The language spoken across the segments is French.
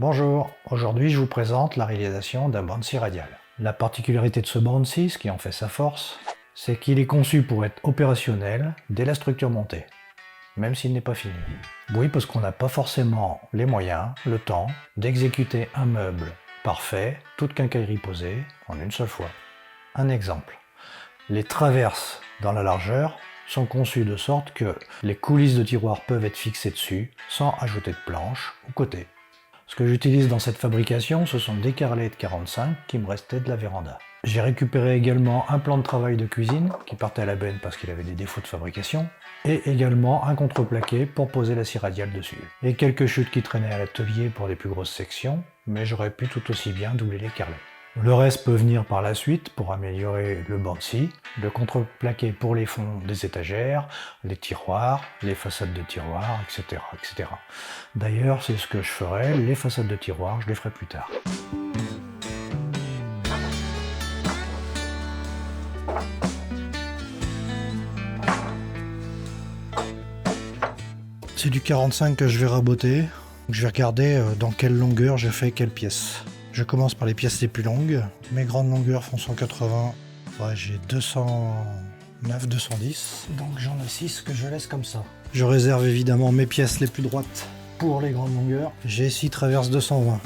Bonjour, aujourd'hui je vous présente la réalisation d'un bandsi radial. La particularité de ce bandsi, ce qui en fait sa force, c'est qu'il est conçu pour être opérationnel dès la structure montée, même s'il n'est pas fini. Oui, parce qu'on n'a pas forcément les moyens, le temps, d'exécuter un meuble parfait, toute quincaillerie posée, en une seule fois. Un exemple. Les traverses dans la largeur sont conçues de sorte que les coulisses de tiroirs peuvent être fixées dessus sans ajouter de planches ou côtés. Ce que j'utilise dans cette fabrication, ce sont des carrelets de 45 qui me restaient de la véranda. J'ai récupéré également un plan de travail de cuisine qui partait à la benne parce qu'il avait des défauts de fabrication, et également un contreplaqué pour poser la scie radiale dessus. Et quelques chutes qui traînaient à l'atelier pour des plus grosses sections, mais j'aurais pu tout aussi bien doubler les carrelets. Le reste peut venir par la suite pour améliorer le bandsi, le contreplaqué pour les fonds des étagères, les tiroirs, les façades de tiroirs, etc. etc. D'ailleurs, c'est ce que je ferai, les façades de tiroirs, je les ferai plus tard. C'est du 45 que je vais raboter. Je vais regarder dans quelle longueur j'ai fait quelle pièce. Je commence par les pièces les plus longues. Mes grandes longueurs font 180. Ouais, j'ai 209, 210. Donc j'en ai 6 que je laisse comme ça. Je réserve évidemment mes pièces les plus droites pour les grandes longueurs. J'ai 6 traverses 220.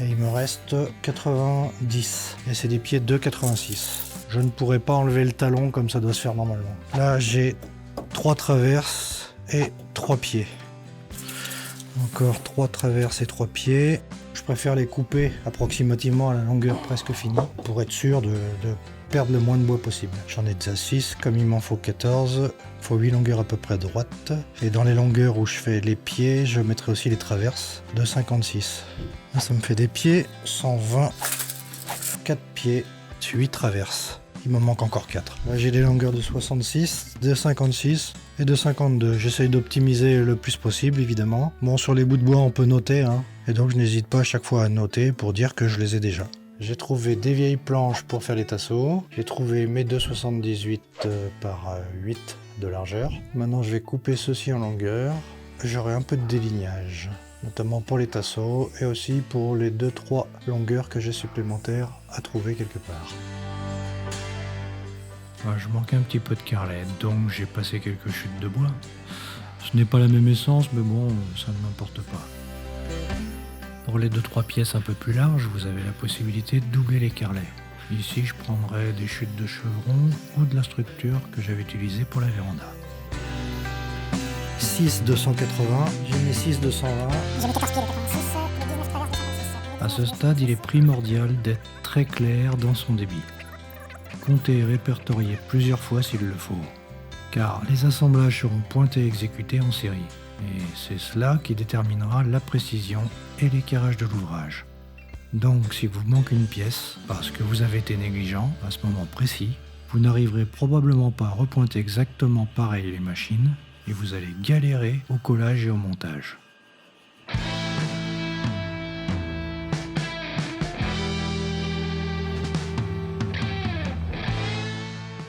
Et il me reste 90. Et c'est des pieds 2,86. Je ne pourrai pas enlever le talon comme ça doit se faire normalement. Là j'ai 3 traverses et 3 pieds. Encore 3 traverses et 3 pieds. Je préfère les couper approximativement à la longueur presque finie pour être sûr de perdre le moins de bois possible. J'en ai déjà 6, comme il m'en faut 14, il faut 8 longueurs à peu près droites. Et dans les longueurs où je fais les pieds, je mettrai aussi les traverses de 56. Là, ça me fait des pieds 120, 4 pieds, 8 traverses. Il m'en manque encore 4. Là, j'ai des longueurs de 66, de 56 et de 52. J'essaye d'optimiser le plus possible, évidemment. Bon, sur les bouts de bois, on peut noter, hein. Et donc, je n'hésite pas à chaque fois à noter pour dire que je les ai déjà. J'ai trouvé des vieilles planches pour faire les tasseaux. J'ai trouvé mes 2,78 par 8 de largeur. Maintenant, je vais couper ceci en longueur. J'aurai un peu de délignage, notamment pour les tasseaux et aussi pour les 2-3 longueurs que j'ai supplémentaires à trouver quelque part. Je manquais un petit peu de carrelette, donc j'ai passé quelques chutes de bois. Ce n'est pas la même essence, mais bon, ça ne m'importe pas. Pour les 2-3 pièces un peu plus larges, vous avez la possibilité de doubler les carrelets. Ici, je prendrai des chutes de chevron ou de la structure que j'avais utilisée pour la véranda. 6 280, j'ai mis 6 220. J'ai mis 14 pieds de 86, les 19 traverses de 56. À ce stade, il est primordial d'être très clair dans son débit. Compter et répertorier plusieurs fois s'il le faut, car les assemblages seront pointés et exécutés en série, et c'est cela qui déterminera la précision et l'équerrage de l'ouvrage. Donc si vous manquez une pièce, parce que vous avez été négligent à ce moment précis, vous n'arriverez probablement pas à repointer exactement pareil les machines, et vous allez galérer au collage et au montage.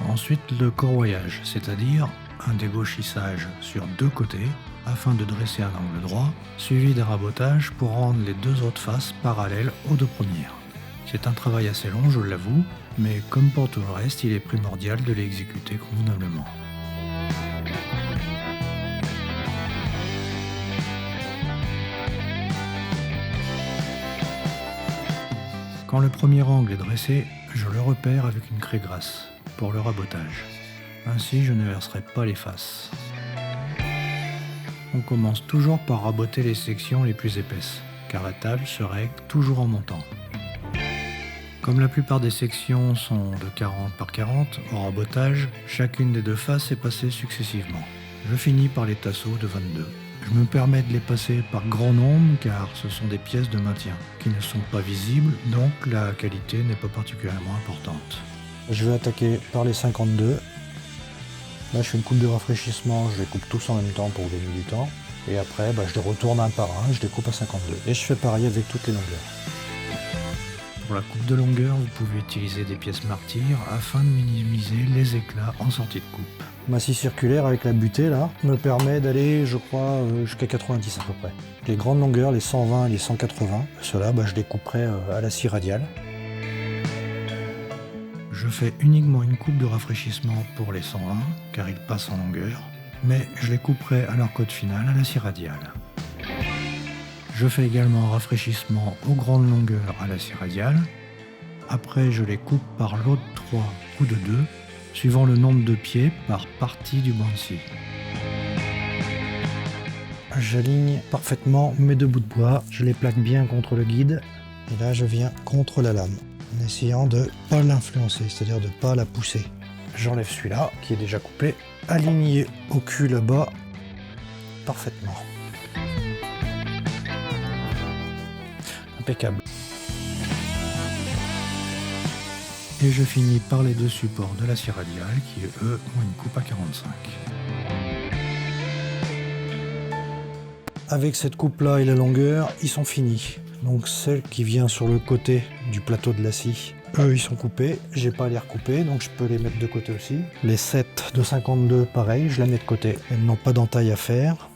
Ensuite, le corroyage, c'est-à-dire un dégauchissage sur 2 côtés afin de dresser un angle droit, suivi d'un rabotage pour rendre les 2 autres faces parallèles aux 2 premières. C'est un travail assez long, je l'avoue, mais comme pour tout le reste, il est primordial de l'exécuter convenablement. Quand le premier angle est dressé, je le repère avec une craie grasse pour le rabotage. Ainsi, je ne verserai pas les faces. On commence toujours par raboter les sections les plus épaisses, car la table se règle toujours en montant. Comme la plupart des sections sont de 40 par 40, au rabotage, chacune des 2 faces est passée successivement. Je finis par les tasseaux de 22. Je me permets de les passer par grand nombre car ce sont des pièces de maintien qui ne sont pas visibles, donc la qualité n'est pas particulièrement importante. Je vais attaquer par les 52. Là je fais une coupe de rafraîchissement, je les coupe tous en même temps pour gagner du temps. Et après je les retourne un par un, je les coupe à 52. Et je fais pareil avec toutes les longueurs. Pour la coupe de longueur, vous pouvez utiliser des pièces martyrs afin de minimiser les éclats en sortie de coupe. Ma scie circulaire avec la butée là me permet d'aller, je crois, jusqu'à 90 à peu près. Les grandes longueurs, les 120 et les 180, ceux-là, je les couperai à la scie radiale. Je fais uniquement une coupe de rafraîchissement pour les 120, car ils passent en longueur, mais je les couperai à leur cote finale à la scie radiale. Je fais également un rafraîchissement aux grandes longueurs à la scie radiale. Après, je les coupe par lot de 3 ou de 2, suivant le nombre de pieds par partie du banc de scie. J'aligne parfaitement mes 2 bouts de bois, je les plaque bien contre le guide, et là je viens contre la lame, en essayant de ne pas l'influencer, c'est-à-dire de ne pas la pousser. J'enlève celui-là, qui est déjà coupé, aligné au cul là-bas, parfaitement. Impeccable. Et je finis par les 2 supports de la scie radiale qui, eux, ont une coupe à 45. Avec cette coupe-là et la longueur, ils sont finis. Donc celle qui vient sur le côté du plateau de la scie, eux, ils sont coupés. J'ai pas à les recouper, donc je peux les mettre de côté aussi. Les 7 de 52, pareil, je les mets de côté. Elles n'ont pas d'entaille à faire.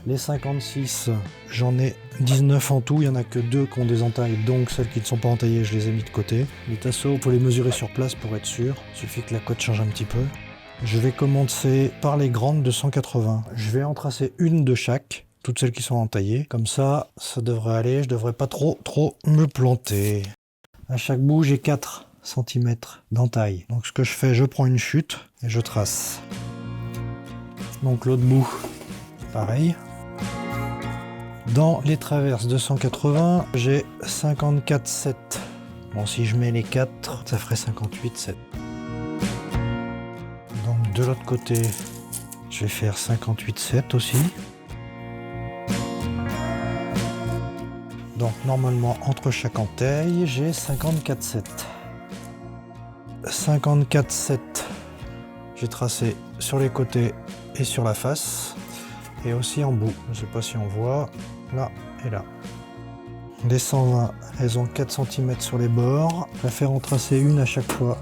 Les 56, j'en ai 19 en tout, il n'y en a que 2 qui ont des entailles, donc celles qui ne sont pas entaillées, je les ai mis de côté. Les tasseaux, il faut les mesurer sur place pour être sûr, il suffit que la cote change un petit peu. Je vais commencer par les grandes de 180. Je vais en tracer une de chaque, toutes celles qui sont entaillées. Comme ça, ça devrait aller, je devrais pas trop me planter. À chaque bout, j'ai 4 cm d'entaille. Donc ce que je fais, je prends une chute et je trace. Donc l'autre bout, pareil. Dans les traverses de 180, j'ai 54,7. Bon, si je mets les 4, ça ferait 58,7. Donc de l'autre côté, je vais faire 58,7 aussi. Donc normalement, entre chaque entaille, j'ai 54,7. 54,7, j'ai tracé sur les côtés et sur la face. Et aussi en bout, je ne sais pas si on voit, là et là. Les 120, elles ont 4 cm sur les bords. Je vais faire en tracer une à chaque fois.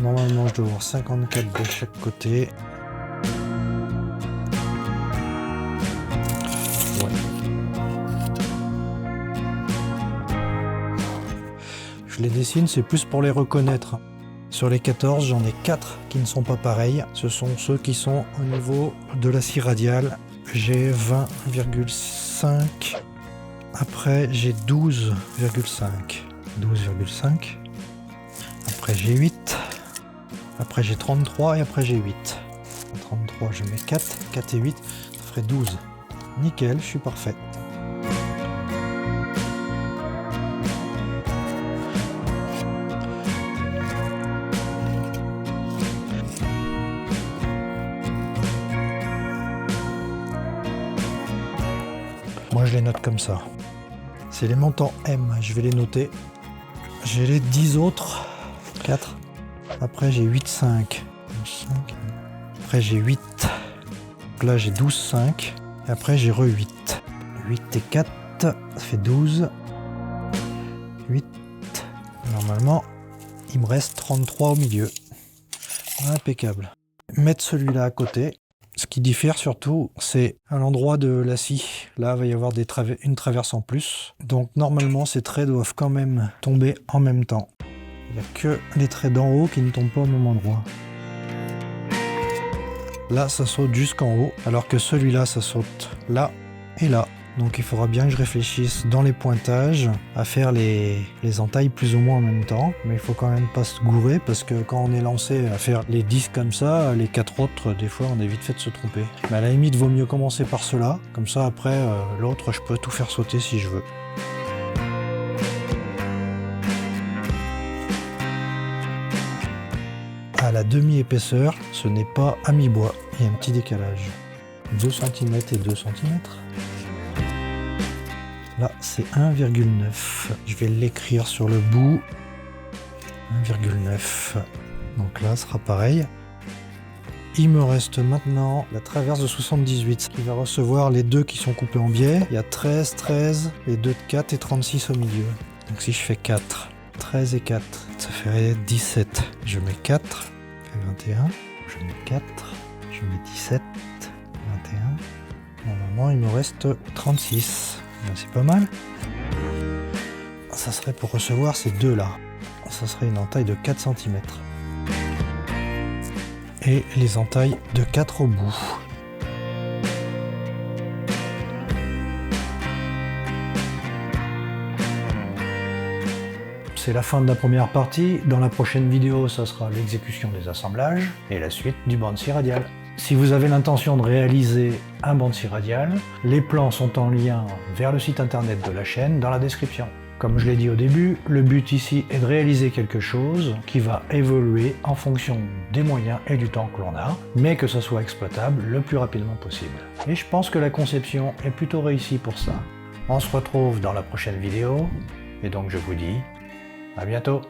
Normalement, je dois avoir 54 de chaque côté. Ouais. Je les dessine, c'est plus pour les reconnaître. Sur les 14, j'en ai 4 qui ne sont pas pareils. Ce sont ceux qui sont au niveau de la scie radiale. J'ai 20,5. Après, j'ai 12,5. 12,5. Après, j'ai 8. Après, j'ai 33 et après, j'ai 8. 33, je mets 4. 4 et 8, ça ferait 12. Nickel, je suis parfait. Moi je les note comme ça. C'est les montants M, je vais les noter. J'ai les 10 autres. 4. Après j'ai 8, 5. 5. Après j'ai 8. Donc là j'ai 12, 5. Et après j'ai re 8. 8 et 4, ça fait 12. 8. Normalement, il me reste 33 au milieu. Impeccable. Mettre celui-là à côté. Ce qui diffère surtout, c'est à l'endroit de la scie. Là, il va y avoir une traverse en plus. Donc normalement, ces traits doivent quand même tomber en même temps. Il n'y a que les traits d'en haut qui ne tombent pas au même endroit. Là, ça saute jusqu'en haut, alors que celui-là, ça saute là et là. Donc il faudra bien que je réfléchisse dans les pointages à faire les entailles plus ou moins en même temps. Mais il faut quand même pas se gourer parce que quand on est lancé à faire les 10 comme ça, les 4 autres, des fois on est vite fait de se tromper. Mais à la limite, vaut mieux commencer par cela. Comme ça après, l'autre, je peux tout faire sauter si je veux. À la demi-épaisseur, ce n'est pas à mi-bois. Il y a un petit décalage. 2 cm et 2 cm. Là, c'est 1,9. Je vais l'écrire sur le bout. 1,9. Donc là, ce sera pareil. Il me reste maintenant la traverse de 78 qui va recevoir les deux qui sont coupés en biais. Il y a 13, 13, les deux de 4 et 36 au milieu. Donc si je fais 4, 13 et 4, ça fait 17. Je mets 4, ça fait 21. Je mets 4, je mets 17, 21. Normalement, il me reste 36. Ben, c'est pas mal. Ça serait pour recevoir ces deux-là. Ça serait une entaille de 4 cm. Et les entailles de 4 au bout. C'est la fin de la première partie. Dans la prochaine vidéo, ça sera l'exécution des assemblages et la suite du bande-scie radial. Si vous avez l'intention de réaliser un bande-scie radial, les plans sont en lien vers le site internet de la chaîne dans la description. Comme je l'ai dit au début, le but ici est de réaliser quelque chose qui va évoluer en fonction des moyens et du temps que l'on a, mais que ça soit exploitable le plus rapidement possible. Et je pense que la conception est plutôt réussie pour ça. On se retrouve dans la prochaine vidéo, et donc je vous dis à bientôt.